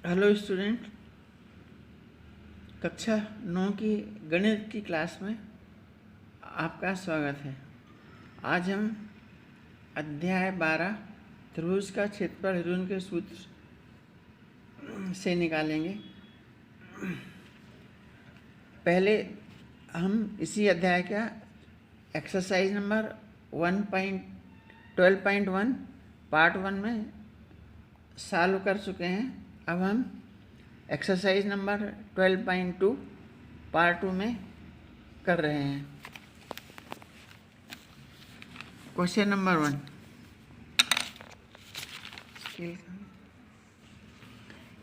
Hello student, कक्षा 9 की गणित की क्लास में आपका स्वागत है। आज हम अध्याय 12 त्रिभुज का क्षेत्रफल हिरून के सूत्र से निकालेंगे। पहले हम इसी अध्याय का एक्सरसाइज नंबर 12.1 पार्ट 1 में सॉल्व कर चुके हैं। अब हम एक्सरसाइज नंबर 12.2 पार्ट 2 में कर रहे हैं। क्वेश्चन नंबर 1,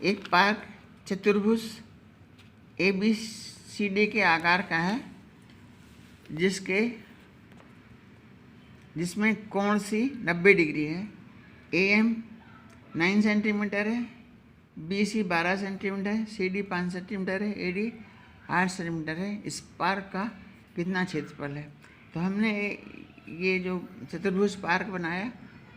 एक पार्क चतुर्भुज ABCD के आकार का है, जिसमें कोण C 90 डिग्री है। AM 9 सेंटीमीटर है, BC 12 सेंटीमीटर है, CD 5 सेंटीमीटर है, AD 8 सेंटीमीटर है। इस पार्क का कितना क्षेत्रफल है? तो हमने ये जो चतुर्भुज पार्क बनाया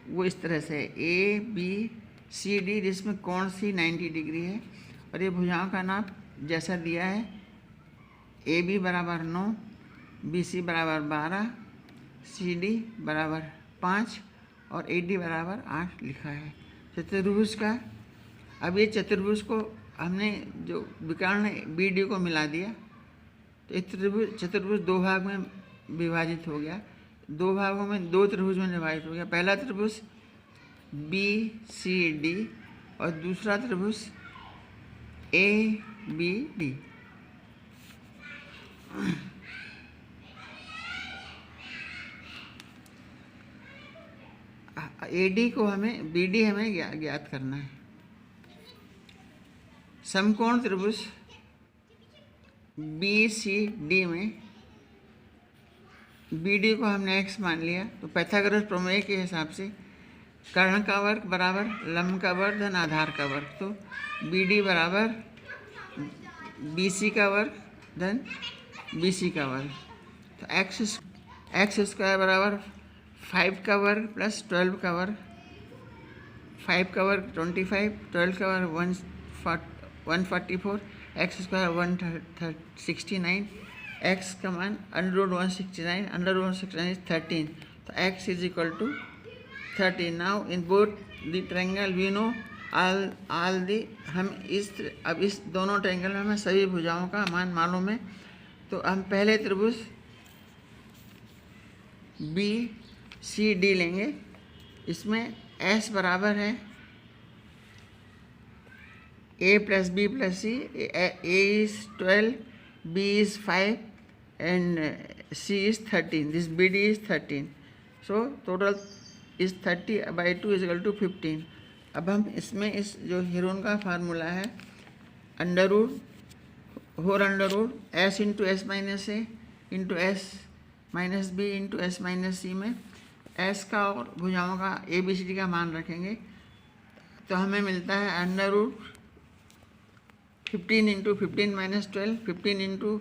वो इस तरह से ABCD, जिसमें कोण C 90 डिग्री है और ये भुजाओं का नाप जैसा दिया है। AB बराबर 9, BC बराबर 12, CD बराबर 5 और AD बराबर 8 लिखा है चतुर्भुज का। अब ये चतुर्भुज को हमने जो विकर्ण BD को मिला दिया तो चतुर्भुज दो भाग में विभाजित हो गया। दो भागों में, दो त्रिभुज में विभाजित हो गया। पहला त्रिभुज BCD और दूसरा त्रिभुज ABD। AD को हमें, BD हमें ज्ञात करना है। समकोण त्रिभुज BCD में BD को हमने x मान लिया, तो पाइथागोरस प्रमेय के हिसाब से कर्ण का वर्ग बराबर लंब का वर्ग धन आधार का वर्ग। तो BD बराबर BC का वर्ग धन BC का वर्ग। तो x स्क्वायर बराबर 5 का वर्ग प्लस 12 का वर्ग। 5 का वर्ग 25, 12 का वर्ग 144, x स्क्वायर 169, x का मान √169, √169 is 13, तो x is equal to 13। Now in both the triangle we know all the, अब इस दोनों ट्रायंगल में हमें सभी भुजाओं का मान मालूम है। तो हम पहले त्रिभुज BCD लेंगे। इसमें S बराबर है A plus B plus C। A is 12, B is 5 and C is 13. This BD is 13. So total is 30/2 is equal to 15। अब हम इसमें इस जो हिरून का फार्मूला है S into S minus A into S minus B into S minus C में S का और भुजाओं का ABCD का मान रखेंगे तो हमें मिलता है √15 into 15 minus 12, 15 into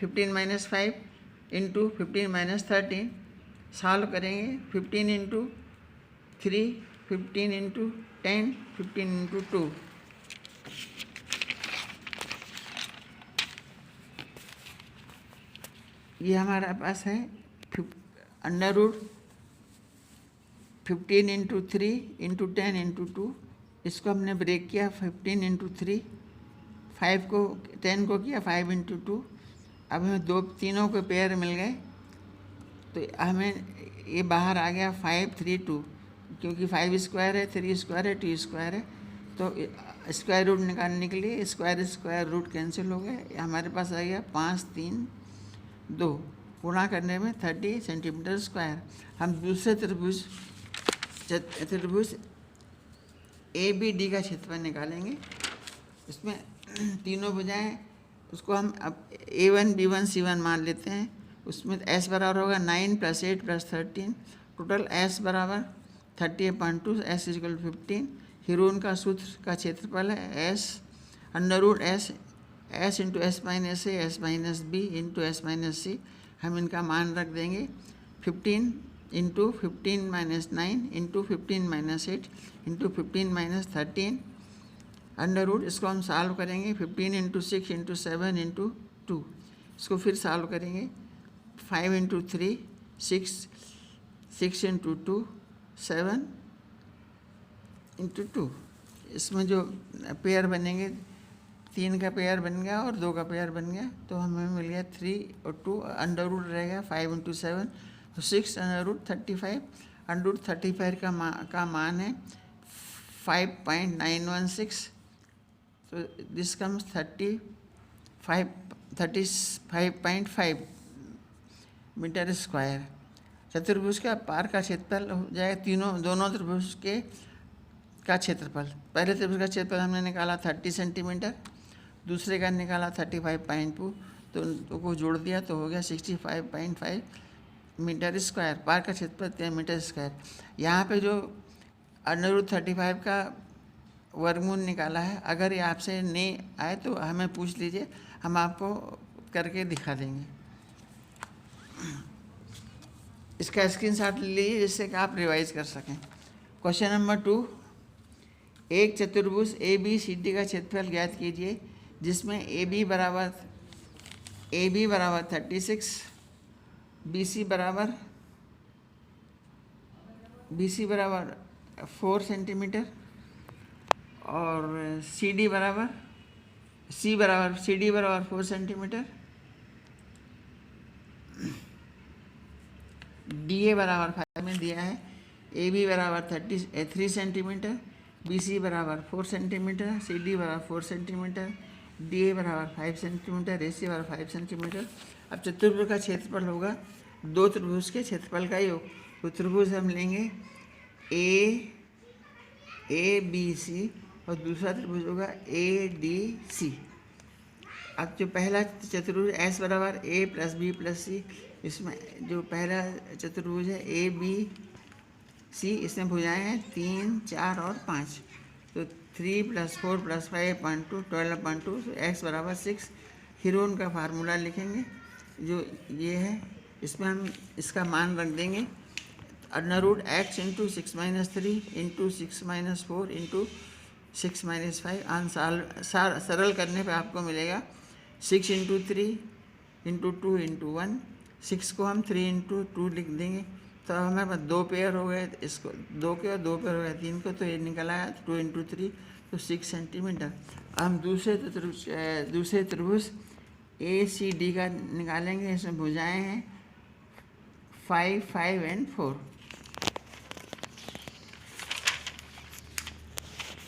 15 minus 5 into 15 minus 13। Solve करेंगे 15 इंटू 3, 15 इंटू 10, 15 इंटू 2। ये हमारे पास है √15 इंटू 3 इंटू 10 इंटू 2। इसको हमने ब्रेक किया 15 इंटू 3, 10 को किया 5 इंटू 2। अब हमें तीनों के पेयर मिल गए तो हमें ये बाहर आ गया 5, 3, 2, क्योंकि 5 स्क्वायर है, 3 स्क्वायर है, 2 स्क्वायर है। तो स्क्वायर रूट निकालने के लिए स्क्वायर रूट कैंसिल हो गए। हमारे पास आ गया 5, 3, 2 गुणा करने में 30 सेंटीमीटर स्क्वायर। हम दूसरे त्रिभुज ABD का क्षेत्रफल निकालेंगे। इसमें तीनों भुजाएं, उसको हम अब A1, B1, C1 मान लेते हैं। उसमें S बराबर होगा 9 + 8 + 13, टोटल S बराबर 38.2, S इक्वल 15। हिरून का सूत्र का क्षेत्रफल है S into S minus A, S minus B into S minus C। हम इनका मान रख देंगे 15 into 15 minus 9 into 15 minus 8 into 15 minus 13 under root. इसको हम सॉल्व करेंगे 15 इंटू 6 इंटू 7 इंटू 2। इसको फिर सॉल्व करेंगे 5 इंटू 3 6 6 इंटू 2 7 इंटू 2। इसमें जो पेयर बनेंगे 3 का पेयर बन गया और 2 का पेयर बन गया, तो हमें मिल गया 3 और 2 अंडर रूट रहेगा 5 इंटू 7 तो 6 अंडर रूट 35। अंडर रूट 35 का मान है 5.916, तो दिस कम्स 35.5 मीटर स्क्वायर। चतुर्भुज का पार का क्षेत्रफल हो जाएगा दोनों त्रिभुज के का क्षेत्रफल। पहले त्रिभुज का क्षेत्रफल हमने निकाला 30 सेंटीमीटर, दूसरे का निकाला 35.2, तो उनको जोड़ दिया तो हो गया 65.5 मीटर स्क्वायर। पार का क्षेत्रफल 3 मीटर स्क्वायर। यहाँ पे जो अंडर रूट 35 का वर्गमूल निकाला है, अगर ये आपसे नहीं आए तो हमें पूछ लीजिए, हम आपको करके दिखा देंगे। इसका स्क्रीनशॉट लीजिए जिससे कि आप रिवाइज कर सकें। क्वेश्चन नंबर 2, एक चतुर्भुज ए बी सी डी का क्षेत्रफल ज्ञात कीजिए जिसमें ए बी बराबर 36, बी सी बराबर 4 सेंटीमीटर और सी डी बराबर 4 सेंटीमीटर, डी ए बराबर 5 में दिया है, ए बी बराबर 3 सेंटीमीटर, बी सी बराबर 4 सेंटीमीटर, सी डी बराबर 4 सेंटीमीटर, डी ए बराबर 5 सेंटीमीटर, ए सी बराबर 5 सेंटीमीटर। अब चतुर्भुज का क्षेत्रफल होगा दो त्रिभुज के क्षेत्रफल का योग। तो त्रिभुज हम लेंगे ए बी सी और दूसरा त्रिभुज होगा ए डी सी। अब जो पहला चतुर्भुज एस बराबर ए प्लस बी प्लस सी, इसमें जो पहला चतुर्भुज है ए बी सी, इसमें भुजाएं हैं 3, 4 और 5, तो 3 + 4 + 5.2 12.2, तो एक्स बराबर 6। हीरोन का फार्मूला लिखेंगे जो ये है, इसमें हम इसका मान रख देंगे under root x into 6 - 3 into 6 - 4 into 6 - 5। Answer सरल करने पे आपको मिलेगा 6 इंटू 3 इंटू 2 इंटू 1। 6 को हम 3 इंटू 2 लिख देंगे, तो हमें बस 2 पेयर हो गए, इसको 2 के और 2 पेयर हो गए 3 को, तो ये निकल आया 2 इंटू 3 तो 6 सेंटीमीटर। हम दूसरे त्रिभुज ए सी डी का निकालेंगे। इसमें भुजाएं हैं 5, 5 एंड 4।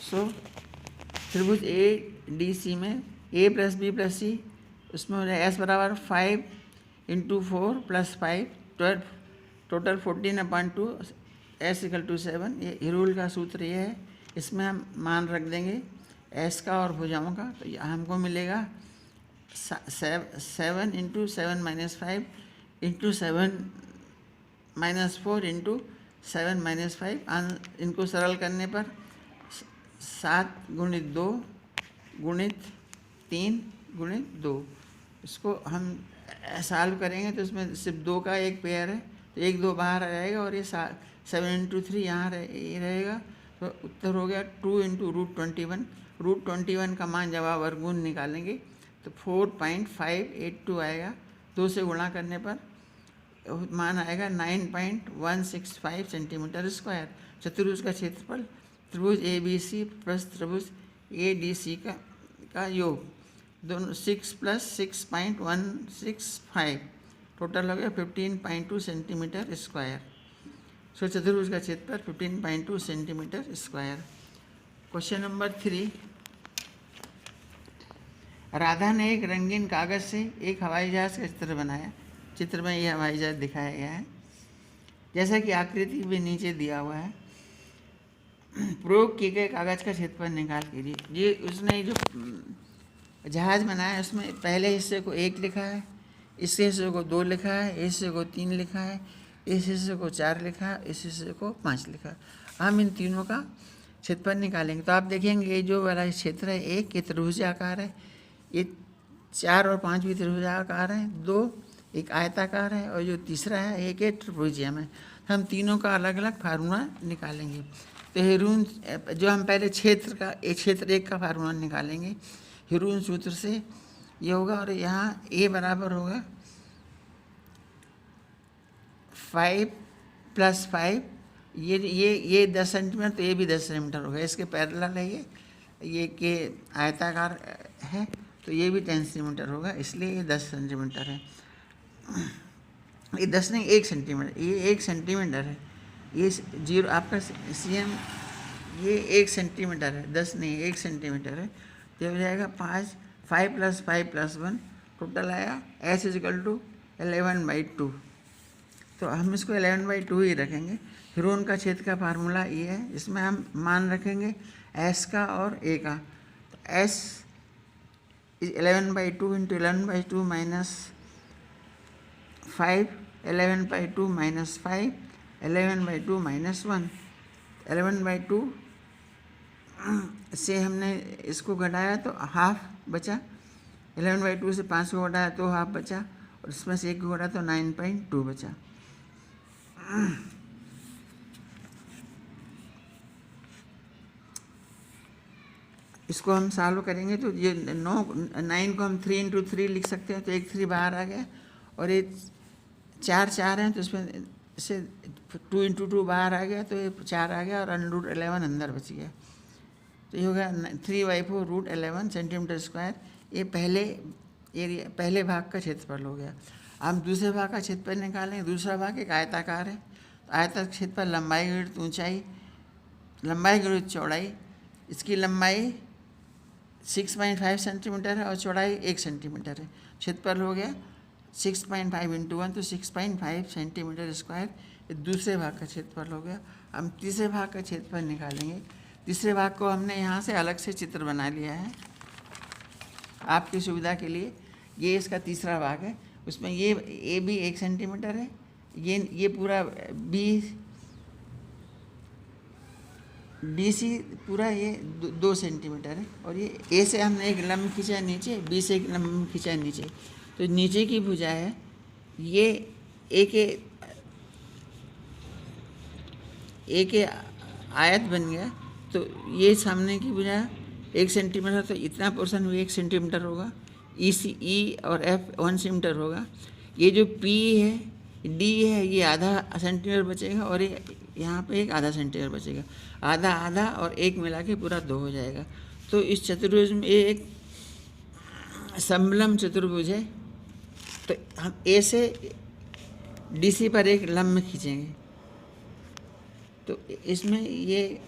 सो त्रिभुज ए डी सी में ए प्लस बी प्लस सी, उसमें हो जाए एस बराबर 5 इंटू 4 + 5 12, टोटल 14/2, एस = 7। ये हीरोल का सूत्र ये है। इसमें हम मान रख देंगे एस का और भुजाओं का, तो हमको मिलेगा 7 इंटू 7 - 5 इंटू 7 - 4 इंटू 7 - 5। इनको सरल करने पर 7 × 2 × 3 × 2। इसको हम सॉल्व करेंगे तो इसमें सिर्फ 2 का एक पेयर है, तो 1 2 बाहर आ जाएगा और ये 7 इंटू 3 यहाँ रहेगा, तो उत्तर हो गया 2 इंटू √21। √21 का मान जब आप वर्गमूल निकालेंगे तो 4.582 आएगा। 2 से गुणा करने पर मान आएगा 9.165 सेंटीमीटर स्क्वायर। चतुर्भुज का क्षेत्रफल त्रिभुज ए बी सी प्लस त्रिभुज ए डी सी का योग, दोनों 6 + 6.165, टोटल हो गया 15.2 सेंटीमीटर स्क्वायर। सो चतुर्भुज का क्षेत्रफल 15.2 centimetre square. Question number 3, Radha ने एक रंगीन कागज से एक हवाई जहाज का चित्र बनाया। चित्र में यह हवाई जहाज दिखाया गया है, जैसा कि आकृति भी नीचे दिया हुआ है। प्रयोग किए गए कागज का क्षेत्रफल निकाल कीजिए। ये उसने जो जहाज बनाया उसमें पहले हिस्से को 1 लिखा है, इस हिस्से को 2 लिखा है, इस हिस्से को 3 लिखा है, इस हिस्से को 4 लिखा है, इस हिस्से को 5 लिखा है। हम इन तीनों का क्षेत्रफल निकालेंगे तो आप देखेंगे ये जो वाला क्षेत्र है 1 ये त्रिभुजाकार है, ये 4 और 5 भी त्रिभुजाकार हैं, 2 एक आयताकार है और जो तीसरा है 1 ट्रिभुजियम है। हम तीनों का अलग अलग फार्मूला निकालेंगे। तो हेरून जो हम पहले क्षेत्र का क्षेत्र 1 का फार्मूला निकालेंगे हेरून सूत्र से ये होगा, और यहाँ ए बराबर होगा 5 + 5, ये 10 सेंटीमीटर, तो ये भी 10 सेंटीमीटर होगा, इसके पैरेलल है ये के आयताकार है, तो ये भी 10 सेंटीमीटर होगा, इसलिए ये 10 सेंटीमीटर है। ये 10 नहीं 1 सेंटीमीटर, ये 1 सेंटीमीटर है, ये 0 आपका CM ये 1 सेंटीमीटर है, 10 नहीं 1 सेंटीमीटर है। तो हो जाएगा 5 + 5 + 1 टोटल आया S = 11/2। तो हम इसको 11/2 ही रखेंगे। हेरून का क्षेत्र का फार्मूला ये है, इसमें हम मान रखेंगे S का और A का। तो S 11/2 × 11/2 - 5, 11/2 - 5, 11/2 - 1, 11/2 से हमने इसको घटाया तो हाफ बचा, 11/2 से 5 को घटाया तो हाफ बचा, और इसमें से 1 को घटाया तो 9.2 बचा। इसको हम सॉल्व करेंगे तो ये 9 को हम 3 × 3 लिख सकते हैं, तो एक 3 बाहर आ गया, और ये 4 हैं तो इसमें से 2 × 2 बाहर आ गया, तो ये 4 आ गया, और √11 अंदर बच गया। तो ये हो गया 3/4 √11 सेंटीमीटर²। ये पहले भाग का क्षेत्रफल हो गया। हम दूसरे भाग का क्षेत्रफल निकालेंगे। दूसरा भाग एक आयताकार है, तो आयताकार क्षेत्रफल लंबाई × ऊंचाई, लंबाई × चौड़ाई, इसकी लंबाई 6.5 सेंटीमीटर है और चौड़ाई 1 सेंटीमीटर है। क्षेत्रफल हो गया 6.5 × 1, तो 6.5 सेंटीमीटर²। ये दूसरे भाग का क्षेत्रफल हो गया। हम तीसरे भाग का क्षेत्रफल निकालेंगे। तीसरे भाग को हमने यहाँ से अलग से चित्र बना लिया है आपकी सुविधा के लिए। ये इसका तीसरा भाग है, उसमें ये भी 1 सेंटीमीटर है, ये पूरा BC पूरा ये 2 सेंटीमीटर है, और ये A से हमने एक लंब खींचा नीचे, B से एक लंब खींचा नीचे, तो नीचे की भुजा है ये A के आयत बन गया, तो ये सामने की भुजा 1 सेंटीमीटर, तो इतना पोर्शन भी 1 सेंटीमीटर होगा। E और F 1 सेंटीमीटर होगा। ये जो P है D है ये आधा सेंटीमीटर बचेगा, और ये यहाँ पे एक आधा सेंटीमीटर बचेगा, आधा आधा और 1 मिला के पूरा 2 हो जाएगा। तो इस चतुर्भुज में ये एक समलंब चतुर्भुज है, तो हम A से DC पर एक लंब खींचेंगे, तो इसमें ये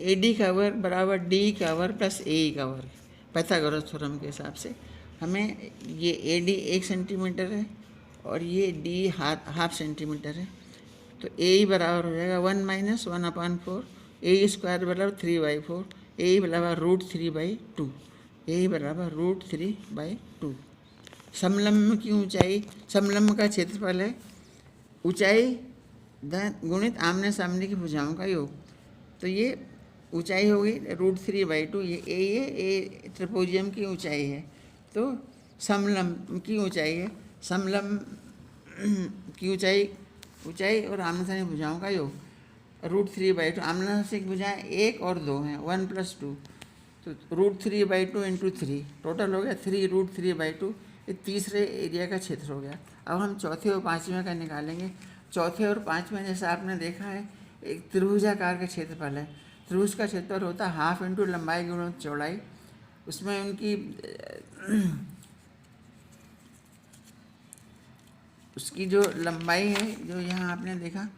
AD का वर्ग बराबर DE का वर्ग प्लस AE का वर्ग, पाइथागोरस थ्योरम के हिसाब से हमें ये AD 1 सेंटीमीटर है और ये DE हाफ सेंटीमीटर है, तो AE बराबर हो जाएगा 1 - 1/4, AE² बराबर 3/4, AE बराबर √3/2, AE बराबर √3/2। समलंब की ऊंचाई, समलंब का क्षेत्रफल है ऊंचाई गुणित आमने सामने की भुजाओं का योग, तो ये ऊंचाई होगी √3/2। ये ट्रिपोजियम की ऊंचाई है, तो समलंब की ऊंचाई है, समलंब की ऊंचाई और आमने सामने भुजाओं का योग √3/2। आमने सामने की भुजाएं 1 और 2 हैं, 1 + 2, तो √3/2 × 3 टोटल हो गया 3 √3/2। ये तीसरे एरिया का क्षेत्र हो गया। अब हम चौथे और पाँचवें का निकालेंगे। चौथे और पाँचवें जैसा आपने देखा है एक त्रिभुजाकार का क्षेत्रफल है। त्रिभुज का क्षेत्रफल होता है हाफ इंटू लंबाई गुणा चौड़ाई, उसमें उनकी उसकी जो लंबाई है जो यहाँ आपने देखा,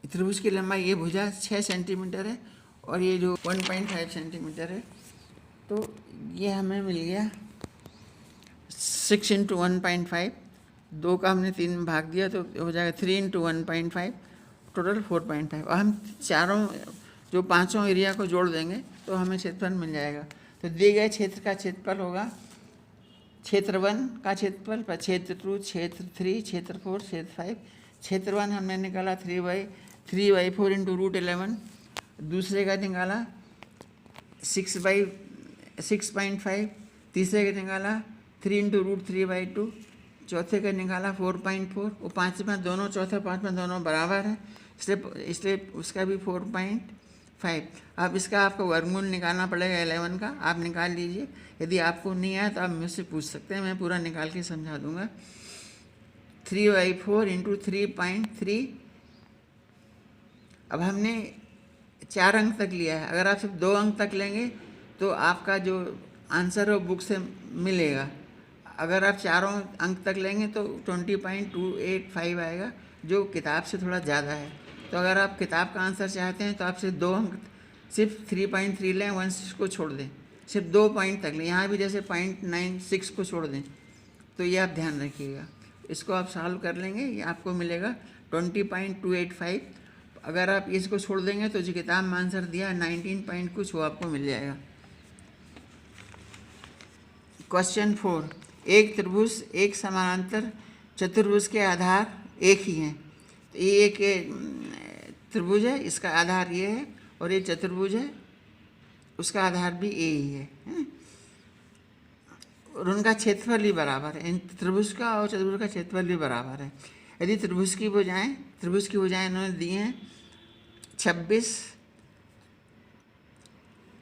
त्रिभुज की लंबाई ये भुजा 6 सेंटीमीटर है और ये जो 1.5 सेंटीमीटर है, तो ये हमें मिल गया 6 × 1.5, 2 का हमने 3 में भाग दिया तो हो जाएगा 3 × 1.5, टोटल 4.5। और हम चारों जो पांचों एरिया को जोड़ देंगे तो हमें क्षेत्रफल मिल जाएगा। तो दिए गए क्षेत्र का क्षेत्रफल होगा क्षेत्र 1 का क्षेत्रफल पर क्षेत्र 2, क्षेत्र 3, क्षेत्र 4, क्षेत्र 5। क्षेत्र 1 हमने निकाला 3/4 × √11, दूसरे का निकाला 6/6.5, तीसरे का निकाला 3 × √3/2, चौथे का निकाला 4.4, वो पाँचवा दोनों, चौथा पाँचवा दोनों बराबर है, इसलिए उसका भी 4.5। अब इसका आपको वर्गमूल निकालना पड़ेगा 11 का, आप निकाल लीजिए। यदि आपको नहीं आया तो आप मुझसे पूछ सकते हैं, मैं पूरा निकाल के समझा दूंगा। 3/4 इंटू 3.3। अब हमने 4 अंक तक लिया है, अगर आप सिर्फ 2 अंक तक लेंगे तो आपका जो आंसर है वो बुक से मिलेगा। अगर आप 4 अंक तक लेंगे तो 20.285 आएगा, जो किताब से थोड़ा ज़्यादा है। तो अगर आप किताब का आंसर चाहते हैं तो आप सिर्फ 2 अंक, सिर्फ 3.3 लें, 1 को छोड़ दें, सिर्फ 2 पॉइंट तक लें। यहाँ भी जैसे 0.96 को छोड़ दें, तो ये आप ध्यान रखिएगा। इसको आप सॉल्व कर लेंगे, ये आपको मिलेगा 20.285। अगर आप इसको छोड़ देंगे तो जो किताब में आंसर दिया है 19 पॉइंट कुछ, वो आपको मिल जाएगा। क्वेश्चन 4, एक त्रिभुज एक समानांतर चतुर्भुज के आधार एक ही हैं। तो ये एक त्रिभुज है, इसका आधार ये है, और ये चतुर्भुज है, उसका आधार भी ए ही है, और उनका क्षेत्रफल भी बराबर है। इन त्रिभुज का और चतुर्भुज का क्षेत्रफल भी बराबर है। यदि त्रिभुज की भुजाएं इन्होंने दी हैं 26,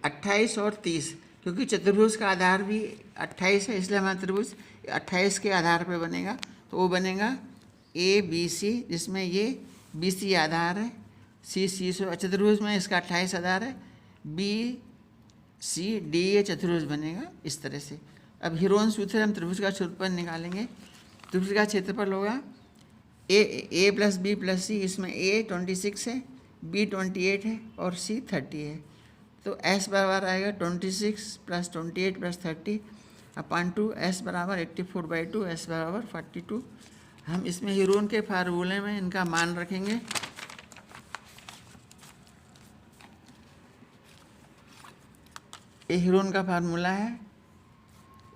28 और 30, क्योंकि चतुर्भुज का आधार भी 28 है, इसलिए हमारा त्रिभुज 28 के आधार पर बनेगा। तो वो बनेगा ABC, जिसमें ये BC आधार है, C चतुर्भुज में इसका 28 आधार है, BCD ये चतुर्भुज बनेगा इस तरह से। अब हीरोन सूत्र हम त्रिभुज का क्षेत्रफल निकालेंगे। त्रिभुज का क्षेत्रफल होगा A + B + C, इसमें A 26 है, B 28 है और C 30 है। तो S बराबर आएगा 26 + 28 + 30 अपॉन 2, S बराबर 84/2, S बराबर 42। हम इसमें हीरोन के फार्मूले में इनका मान रखेंगे। ये हीरोन का फार्मूला है,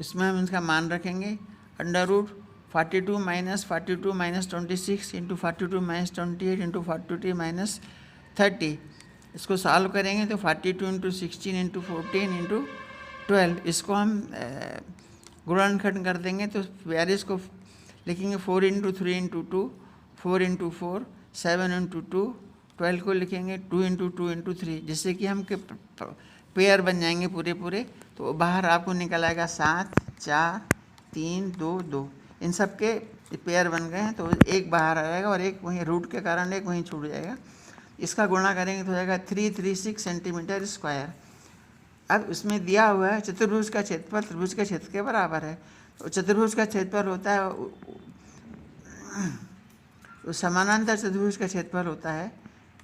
इसमें हम इसका मान रखेंगे √42 - 42 - 26 इंटू 42 - 28 इंटू 42 - 30। इसको सॉल्व करेंगे तो 42 इंटू 16 इंटू 14 इंटू 12, इसको हम गुणनखंड कर देंगे तो 42 को लिखेंगे 4 इंटू 3 इंटू 2, 4 इंटू 4, 7 इंटू 2, 12 को लिखेंगे 2 इंटू 2 इंटू 3, जिससे कि हम पेयर बन जाएंगे पूरे। तो बाहर आपको निकल आएगा 7, 4, 3, 2, 2। इन सब के पेयर बन गए हैं, तो एक बाहर आ जाएगा और एक वहीं रूट के कारण एक वहीं छूट जाएगा। इसका गुणा करेंगे तो हो जाएगा 336 सेंटीमीटर स्क्वायर। अब इसमें दिया हुआ है चतुर्भुज का क्षेत्रफल त्रिभुज के क्षेत्र के बराबर है। तो चतुर्भुज का क्षेत्रफल होता है, तो समानांतर चतुर्भुज का क्षेत्रफल होता है,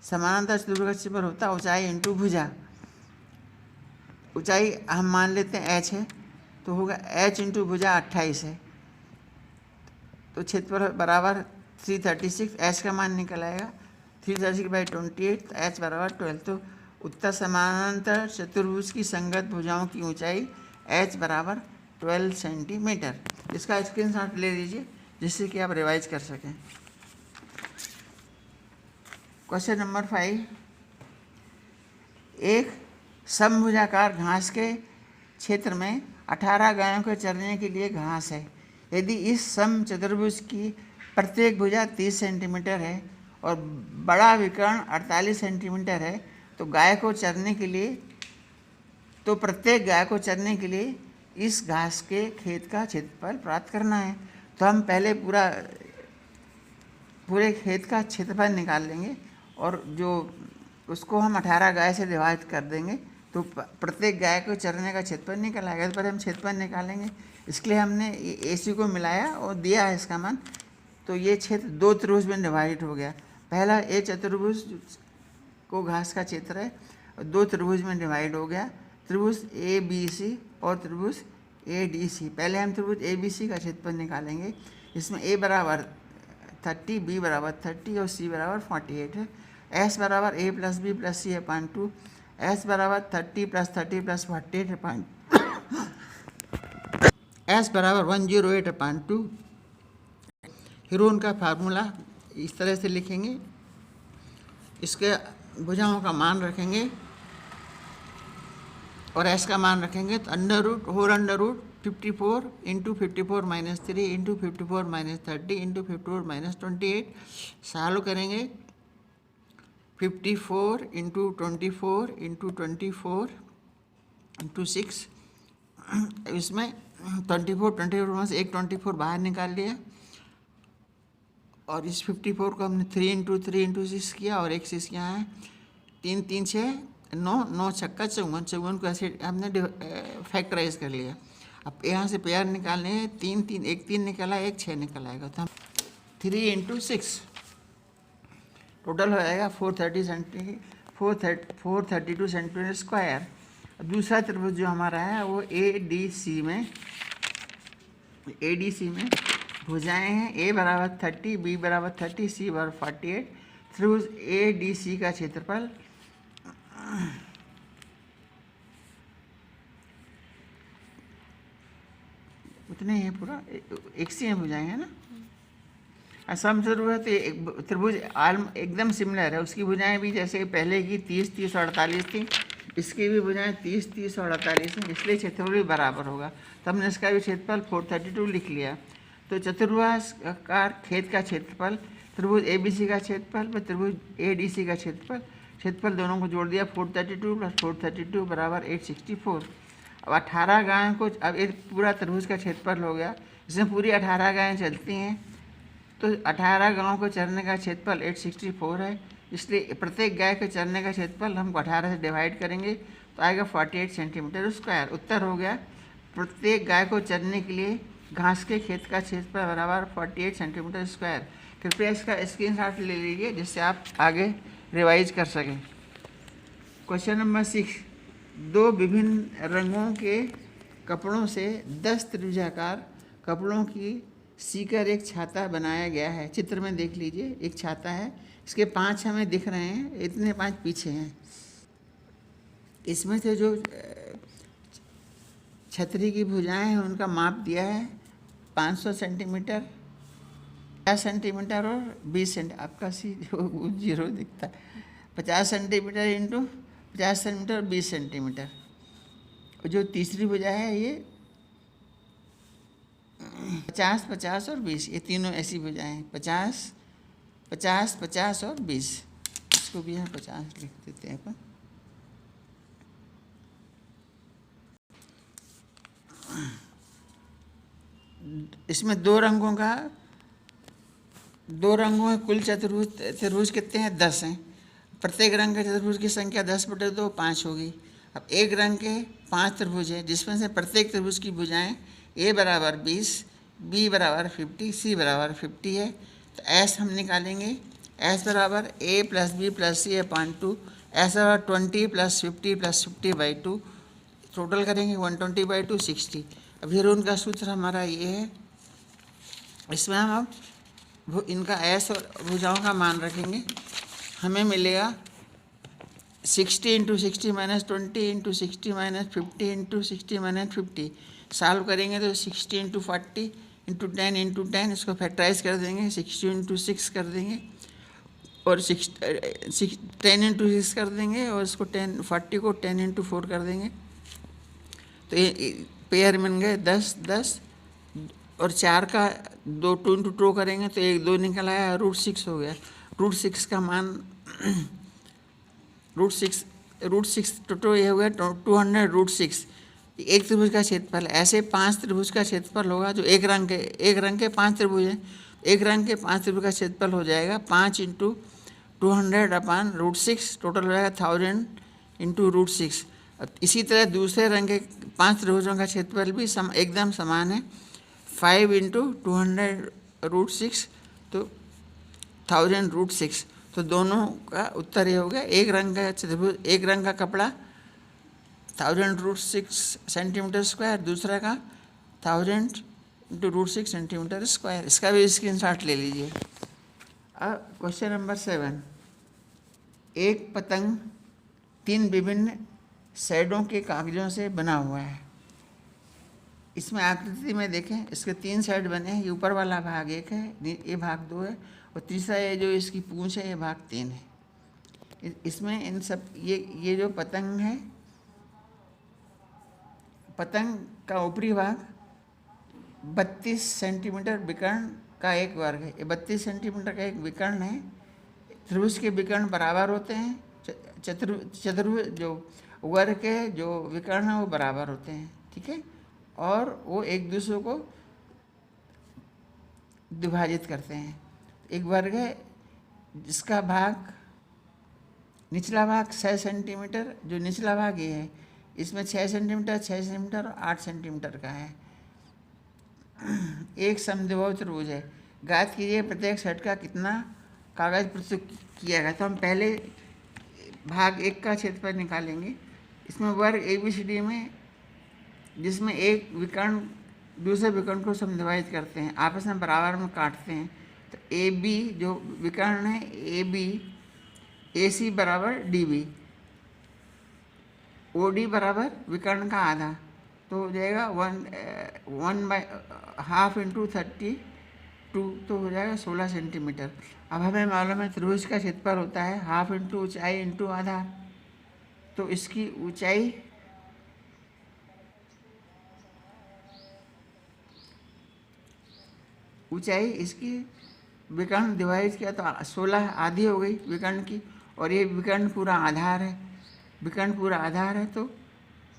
समानांतर चतुर्भुज का क्षेत्रफल होता है ऊंचाई इंटू भुजा। ऊंचाई हम मान लेते हैं h है, तो होगा h इंटू भुजा 28 है, तो क्षेत्रफल बराबर 336। h का मान निकल आएगा 336/28, तो h बराबर 12। तो उत्तर समानांतर चतुर्भुज की संगत भुजाओं की ऊंचाई h बराबर 12 सेंटीमीटर। इसका स्क्रीनशॉट ले लीजिए जिससे कि आप रिवाइज कर सकें। क्वेश्चन नंबर 5, एक समभुजाकार घास के क्षेत्र में 18 गायों के चरने के लिए घास है। यदि इस सम चतुर्भुज की प्रत्येक भुजा 30 सेंटीमीटर है और बड़ा विकर्ण 48 सेंटीमीटर है, तो प्रत्येक गाय को चरने के लिए इस घास के खेत का क्षेत्रफल प्राप्त करना है। तो हम पहले पूरे खेत का क्षेत्रफल निकाल लेंगे और जो उसको हम 18 गाय से डिवाइड कर देंगे, तो प्रत्येक गाय को चरने का क्षेत्रफल निकल आएगा। इस पर हम क्षेत्रफल निकालेंगे, इसके लिए हमने AC को मिलाया और दिया है इसका मान। तो ये क्षेत्र 2 त्रिभुज में डिवाइड हो गया। पहला A चतुर्भुज को घास का क्षेत्र है, और 2 त्रिभुज में डिवाइड हो गया, त्रिभुज ABC और त्रिभुज ADC। पहले हम त्रिभुज ABC का क्षेत्रफल निकालेंगे। इसमें A बराबर 30, B बराबर 30 और C बराबर 48 है। S बराबर A + B + C upon 2, S बराबर 30 + 30 + 48 अपॉन S बराबर 108 अपॉन 2। हीरोन का फार्मूला इस तरह से लिखेंगे, इसके भुजाओं का मान रखेंगे और S का मान रखेंगे, तो √4 √, 54 into 54 minus 3 into 54 minus 30 into 54 minus 28 solve करेंगे। 54 इंटू 24 इंटू 24 इंटू 6, इसमें 24 में से एक 24 बाहर निकाल लिया और इस 54 को हमने 3 इंटू 3 इंटू 6 किया और एक 6 यहाँ है, 3 3 6 9 9 छक्का 54, 54 को ऐसे हमने फैक्टराइज कर लिया। अब यहाँ से पेयर निकालने हैं, 3 3 एक 3 निकला, एक 6 निकल आएगा, तो हम 3 इंटू 6 टोटल हो जाएगा 432 सेंटीमीटर स्क्वायर। दूसरा त्रिभुज जो हमारा है वो ADC में भुजाएं हैं, A बराबर 30, B बराबर 30, C बराबर 48। त्रिभुज ADC का क्षेत्रफल उतने ही पूरा एक सी में भुजाएं है ना। असम जरूरत त्रिभुज एकदम सिमिलर है, उसकी भुजाएं भी जैसे पहले की 30 30 और 48 थी, इसकी भी भुजाएं 30 30 और 48 हैं, इसलिए क्षेत्रफल भी बराबर होगा। तो हमने इसका भी क्षेत्रफल 432 लिख लिया। तो चतुर्भुजाकार खेत का क्षेत्रफल, त्रिभुज ABC का क्षेत्रफल व त्रिभुज ADC का क्षेत्रफल दोनों को जोड़ दिया, 432 प्लस 432 बराबर 864। अब 18 गायों को, अब एक पूरा त्रिभुज का क्षेत्रफल हो गया, इसमें पूरी 18 गायें चलती हैं, तो 18 गांवों को चरने का क्षेत्रफल 864 है, इसलिए प्रत्येक गाय के चरने का क्षेत्रफल हम 18 से डिवाइड करेंगे तो आएगा 48 सेंटीमीटर स्क्वायर। उत्तर हो गया, प्रत्येक गाय को चरने के लिए घास के खेत का क्षेत्रफल बराबर 48 सेंटीमीटर स्क्वायर। कृपया इसका स्क्रीनशॉट ले लीजिए जिससे आप आगे रिवाइज कर सकें। क्वेश्चन नंबर 6, दो विभिन्न रंगों के कपड़ों से 10 त्रिभुजाकार कपड़ों की सीकर एक छाता बनाया गया है। चित्र में देख लीजिए, एक छाता है, इसके 5 हमें दिख रहे हैं, इतने 5 पीछे हैं। इसमें से जो छतरी की भुजाएं हैं उनका माप दिया है 500 सेंटीमीटर, 50 सेंटीमीटर और 20 सेंटीमीटर, आपका सी जो 0 दिखता है, 50 सेंटीमीटर इंटू 50 सेंटीमीटर 20 सेंटीमीटर। और जो तीसरी भुजा है ये 50 50 और 20, ये तीनों ऐसी भुजाएं हैं, 50 50 50 और 20। इसको भी यहाँ 50 लिख देते हैं अपन। इसमें दो रंगों में कुल चतुर्भुज कितने हैं? 10 हैं। प्रत्येक रंग के चतुर्भुज की संख्या 10/2 5 होगी। अब एक रंग के 5 त्रिभुज है जिसमें से प्रत्येक त्रिभुज की भुजाएं A बराबर 20, B बराबर 50, C बराबर 50 है। तो S हम निकालेंगे, S बराबर A plus B plus C upon 2, S बराबर 20 प्लस 50 प्लस 50/2, टोटल करेंगे 120/2 60। अब फिर उनका सूत्र हमारा ये है, इसमें हम अब इनका S और भुजाओं का मान रखेंगे, हमें मिलेगा 60 into 60 minus 20 into 60 minus 50 into 60 minus 50। Solve करेंगे तो 60 इंटू 40 इंटू 10 इंटू 10, इसको फैक्टराइज कर देंगे, 60 इंटू 6 कर देंगे और 10 इंटू 6 कर देंगे और इसको 40 को 10 इंटू 4 कर देंगे। तो ये पेयर बन गए 10 10 और 4 का 2 इंटू 2 करेंगे तो 1 2 निकल आया, √6 हो गया। √6 का मान √6 टोटल ये हो गया 200√6। एक त्रिभुज का क्षेत्रफल, ऐसे 5 त्रिभुज का क्षेत्रफल होगा जो एक रंग के 5 त्रिभुज हैं, एक रंग के 5 त्रिभुज का क्षेत्रफल हो जाएगा 5 इंटू 200/√6, टोटल हो जाएगा 1000 इंटू √6। इसी तरह दूसरे रंग के 5 त्रिभुजों का क्षेत्रफल भी एकदम समान है, 5 इंटू 200√6 तो 1000√6। तो दोनों का उत्तर ये हो गया, एक रंग का त्रिभुज, एक रंग का कपड़ा 1000√6 सेंटीमीटर स्क्वायर, दूसरा का 1000 इंटू √6 सेंटीमीटर स्क्वायर। इसका भी स्क्रीनशॉट ले लीजिए। अब क्वेश्चन नंबर 7, एक पतंग 3 विभिन्न शेडों के कागजों से बना हुआ है। इसमें आकृति में देखें, इसके 3 साइड बने हैं, ये ऊपर वाला भाग 1 है, ये भाग 2 है और तीसरा ये जो इसकी पूंछ है ये भाग 3 है। इसमें इन सब ये जो पतंग है, पतंग का ऊपरी भाग 32 सेंटीमीटर विकर्ण का एक वर्ग है। ये 32 सेंटीमीटर का एक विकर्ण है। त्रिभुज के विकर्ण बराबर होते हैं, चतुर्भुज जो वर्ग के जो विकर्ण हैं वो बराबर होते हैं, ठीक है, और वो एक दूसरे को विभाजित करते हैं। एक वर्ग है जिसका भाग निचला भाग 6 सेंटीमीटर, जो निचला भाग ये है इसमें 6 सेंटीमीटर, 6 सेंटीमीटर और 8 सेंटीमीटर का है। एक समद्विबाहु त्रिभुज है। ज्ञात कीजिए प्रत्येक सेट का कितना कागज प्रस्तुत किया गया। तो हम पहले भाग 1 का क्षेत्रफल निकालेंगे। इसमें वर्ग ABCD में जिसमें एक विकर्ण दूसरे विकर्ण को समद्विभाजित करते हैं, आपस में बराबर में काटते हैं। तो AB जो विकर्ण है AB AC बराबर DB, OD बराबर विकर्ण का आधा, तो हो जाएगा 1/2 इंटू 32, तो हो जाएगा 16 सेंटीमीटर। अब हमें मालूम है त्रिभुज का क्षेत्रफल होता है हाफ इंटू ऊंचाई इंटू आधा, तो इसकी ऊंचाई इसकी विकर्ण डिवाइड किया तो 16 आधी हो गई विकर्ण की, और ये विकर्ण पूरा आधार है। विकर्ण पूरा आधार है तो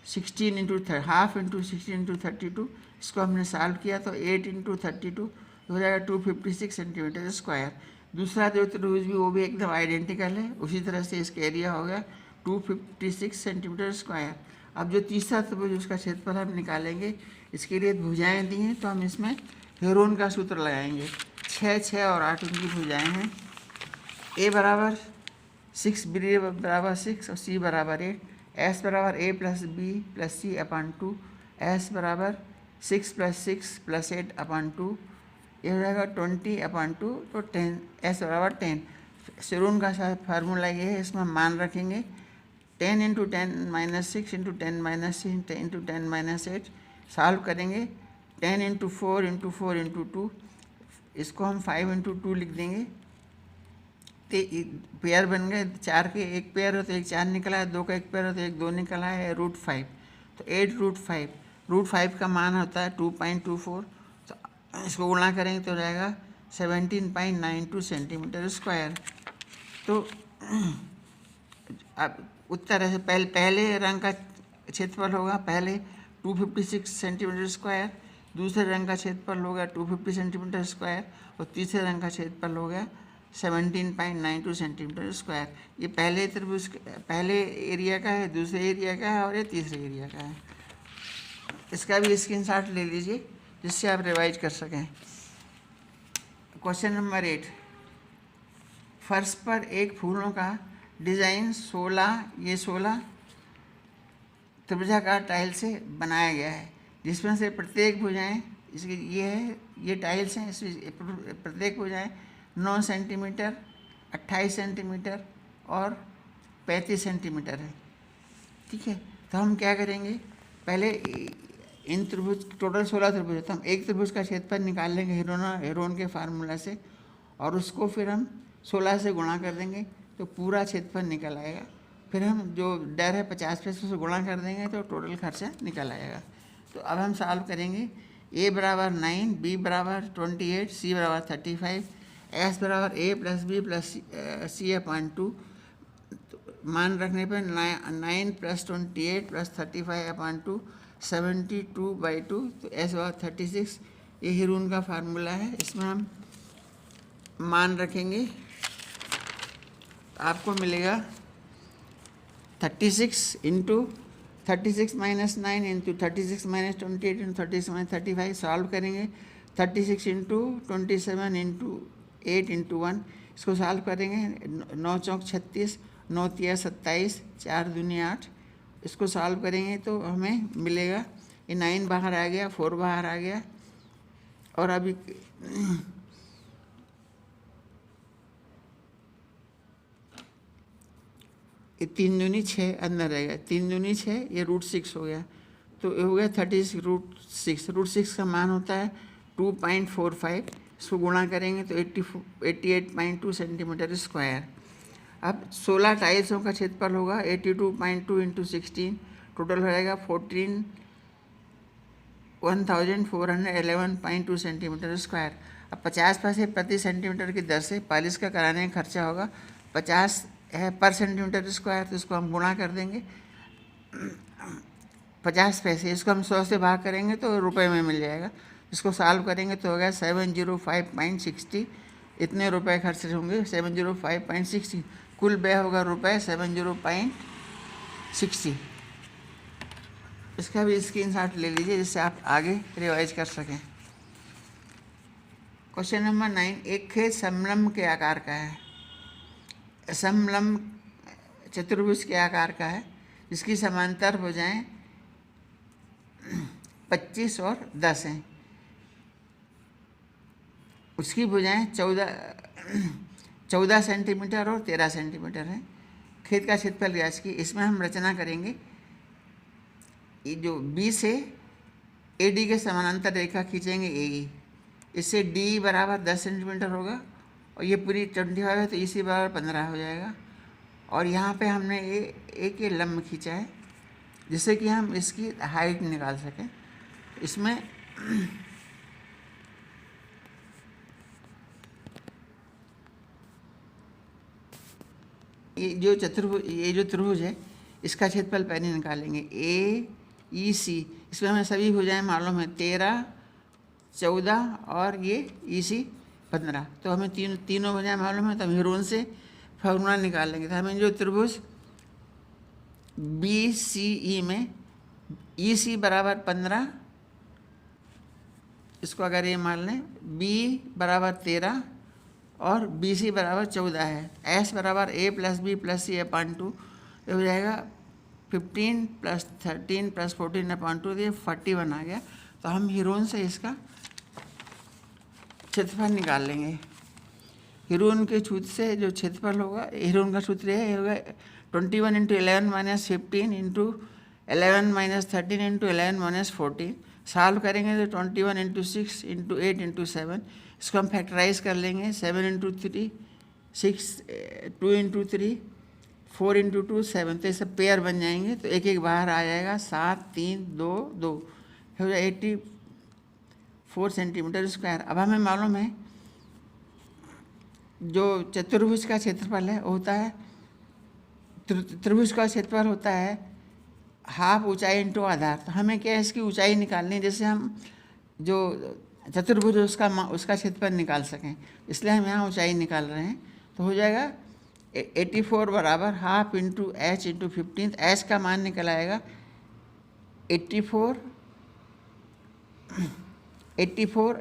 16 इंटू हाफ इंटू 16 इंटू 32, इसको हमने सॉल्व किया तो 8 इंटू 32 हो जाएगा 256 सेंटीमीटर स्क्वायर। दूसरा जो त्रिभुज भी वो भी एकदम आइडेंटिकल है, उसी तरह से इसका एरिया हो गया 256 सेंटीमीटर स्क्वायर। अब जो तीसरा त्रिभुज उसका क्षेत्रफल हम निकालेंगे। इसके लिए भुजाएं दी हैं तो हम इसमें हेरोन का सूत्र लगाएंगे। 6, 6 और 8 उनकी भुजाएं हैं। A बराबर 6, B बराबर 6 और C बराबर 8, S बराबर A plus B plus C upon 2, S बराबर 6 प्लस 6 प्लस 8 अपॉन 2, ये हो जाएगा 20 अपॉन 2, तो 10, S बराबर 10। शेरोन का फार्मूला ये है, इसमें मान रखेंगे 10 into 10 minus 6 into 10 minus 6 into 10 minus 8, solve करेंगे 10 इंटू 4 इंटू 4 इंटू 2, इसको हम 5 इंटू 2 लिख देंगे। तो पेयर बन गए, 4 के एक पेयर हो तो एक 4 निकला है, 2 का एक पेयर हो तो एक 2 निकला है, √5, तो 8 √5 का मान होता है 2.24, तो इसको गुणा करेंगे तो हो जाएगा 17.92 सेंटीमीटर स्क्वायर। तो अब उत्तर है पहले रंग का क्षेत्रफल होगा पहले 256 सेंटीमीटर स्क्वायर, दूसरे रंग का क्षेत्रफल होगा 250 सेंटीमीटर स्क्वायर, और तीसरे रंग का क्षेत्रफल हो गया 17.92 सेंटीमीटर स्क्वायर। ये पहले त्रिभुज पहले एरिया का है, दूसरे एरिया का है और ये तीसरे एरिया का है। इसका भी स्क्रीनशॉट ले लीजिए जिससे आप रिवाइज कर सकें। क्वेश्चन नंबर 8, फर्श पर एक फूलों का डिज़ाइन 16 त्रिभुजाकार टाइल से बनाया गया है, जिसमें से प्रत्येक भुजाएं इसकी ये टाइल्स हैं, इसमें प्रत्येक भुजाएं 9 सेंटीमीटर, 28 सेंटीमीटर और 35 सेंटीमीटर है, ठीक है। तो हम क्या करेंगे, पहले इन त्रिभुज टोटल 16 त्रिभुज है, तो हम एक त्रिभुज का क्षेत्रफल निकाल लेंगे हेरोन के फार्मूला से, और उसको फिर हम 16 से गुणा कर देंगे तो पूरा क्षेत्रफल निकल आएगा। फिर हम जो डर है 50% से गुणा कर देंगे तो टोटल खर्चा निकल आएगा। तो अब हम सॉल्व करेंगे। A बराबर 9, B बराबर 28, C बराबर 35, S बराबर A plus B plus C upon 2, मान रखने पर 9 प्लस 28 प्लस 35 अपॉन 2 72/2, तो S बराबर 36। ये हेरोन का फार्मूला है, इसमें हम मान रखेंगे आपको मिलेगा 36 into 36 minus 9 into 36 minus 28 into 36 minus 35, solve करेंगे 36 इंटू 27 इंटू 8 इंटू 1, इसको सॉल्व करेंगे 9 चौक 36, 9 तिया 27, 4 दूनी 8, इसको सॉल्व करेंगे तो हमें मिलेगा ये 9 बाहर आ गया, 4 बाहर आ गया, और अभी ये 3 दूनी 6 अंदर रहेगा, 3 दूनी 6, ये √6 हो गया, तो ये हो गया 36 √6। √6 का मान होता है 2.45, इसको गुणा करेंगे तो 88.2 सेंटीमीटर स्क्वायर। अब 16 टाइल्सों का क्षेत्रफल होगा 82.2 इंटू 16, टोटल हो जाएगा 1411.2 सेंटीमीटर स्क्वायर। अब 50 पैसे प्रति सेंटीमीटर की दर से पालिश का कराने का खर्चा होगा 50 है पर सेंटीमीटर स्क्वायर, तो इसको हम गुणा कर देंगे 50 पैसे, इसको हम 100 से भाग करेंगे तो रुपए में मिल जाएगा। इसको सॉल्व करेंगे तो होगा 705.60, इतने रुपए खर्च होंगे 705.60, कुल व्यय होगा रुपए 70.60। इसका भी स्क्रीनशॉट ले लीजिए जिससे आप आगे रिवाइज कर सकें। क्वेश्चन नंबर 9, एक खेत समलंब के आकार का है, समलंब चतुर्भुज के आकार का है, जिसकी समांतर भुजाएं 25 और 10 हैं। उसकी भुजाएं 14 सेंटीमीटर और 13 सेंटीमीटर है। खेत का क्षेत्रफल ज्ञात की। इसमें हम रचना करेंगे, ये जो बी से ए डी के समानांतर रेखा खींचेंगे ए, इससे डी बराबर 10 सेंटीमीटर होगा और ये पूरी 25 है तो इसी बराबर 15 हो जाएगा। और यहाँ पे हमने ए के लंब खींचा है जिससे कि हम इसकी हाइट निकाल सकें। इसमें ये जो त्रिभुज है इसका क्षेत्रफल पहले निकालेंगे। ए ई सी, इसमें हमें सभी भुजाएं मालूम है 13, 14 और ये ई सी 15, तो हमें तीनों भुजाएं मालूम है, तो हम हीरोन से फॉर्मूला निकाल लेंगे। तो हमें जो त्रिभुज बी सी ई में ई सी बराबर 15, इसको अगर ये मान लें बी बराबर 13 और बी सी बराबर 14 है, एस बराबर ए प्लस बी प्लस सी अपान 2, ये हो जाएगा 15 प्लस 13 प्लस 14 अपान 2, ये 41 आ गया। तो हम हीरोन से इसका क्षेत्रफल निकाल लेंगे। हीरोन के सूत्र से जो क्षेत्रफल होगा, हीरोन का सूत्र है होगा 21 into 11 minus 15 into 11 minus 13 into 11 minus 14। Solve करेंगे तो 21 इंटू 6 इंटू 8 इंटू 7, इसको हम फैक्टराइज कर लेंगे। 7 इंटू 3 6, 2 इंटू 3 4 इंटू 2 7, तो ये सब पेयर बन जाएंगे, तो एक एक बाहर आ जाएगा 7 3 2 2, हो जाए 84 सेंटीमीटर स्क्वायर। अब हमें मालूम है जो चतुर्भुज का क्षेत्रफल है होता है, त्रिभुज का क्षेत्रफल होता है हाफ ऊंचाई इंटू आधार। तो हमें क्या है, इसकी ऊंचाई निकालनी है जैसे हम जो चतुर्भुज उसका क्षेत्रफल निकाल सकें, इसलिए हम यहाँ ऊंचाई निकाल रहे हैं। तो हो जाएगा 84 बराबर half into H into 15, H का मान निकल आएगा 84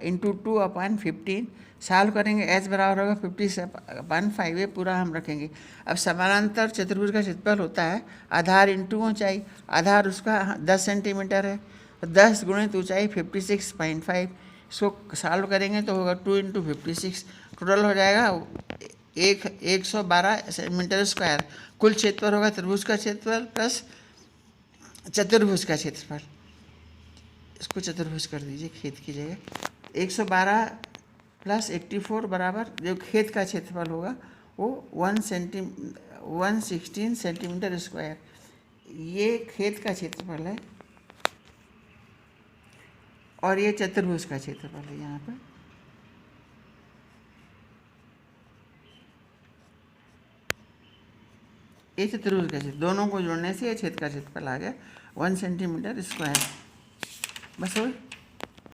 इंटू 2 अपान 15। सॉल्व करेंगे एच बराबर होगा 50/5, ये पूरा हम रखेंगे। अब समानांतर चतुर्भुज का क्षेत्रफल होता है आधार इंटू ऊंचाई, आधार उसका 10 सेंटीमीटर है, तो 10 गुणित ऊंचाई 56.5, इसको सॉल्व करेंगे तो होगा 2 इंटू 56, टोटल हो जाएगा 112 मीटर स्क्वायर। कुल क्षेत्रफल होगा त्रिभुज का क्षेत्रफल प्लस चतुर्भुज का क्षेत्रफल। इसको चतुर्भुज कर दीजिए खेत की जगह। 112 प्लस 84 बराबर जो खेत का क्षेत्रफल होगा वो 116 सेंटीमीटर स्क्वायर। ये खेत का क्षेत्रफल है और ये चतुर्भुज का क्षेत्रफल है। यहाँ पर ये चतुर्भुज का क्षेत्र, दोनों को जोड़ने से ये क्षेत्र का क्षेत्रफल आ गया 1 सेंटीमीटर स्क्वायर। बस हो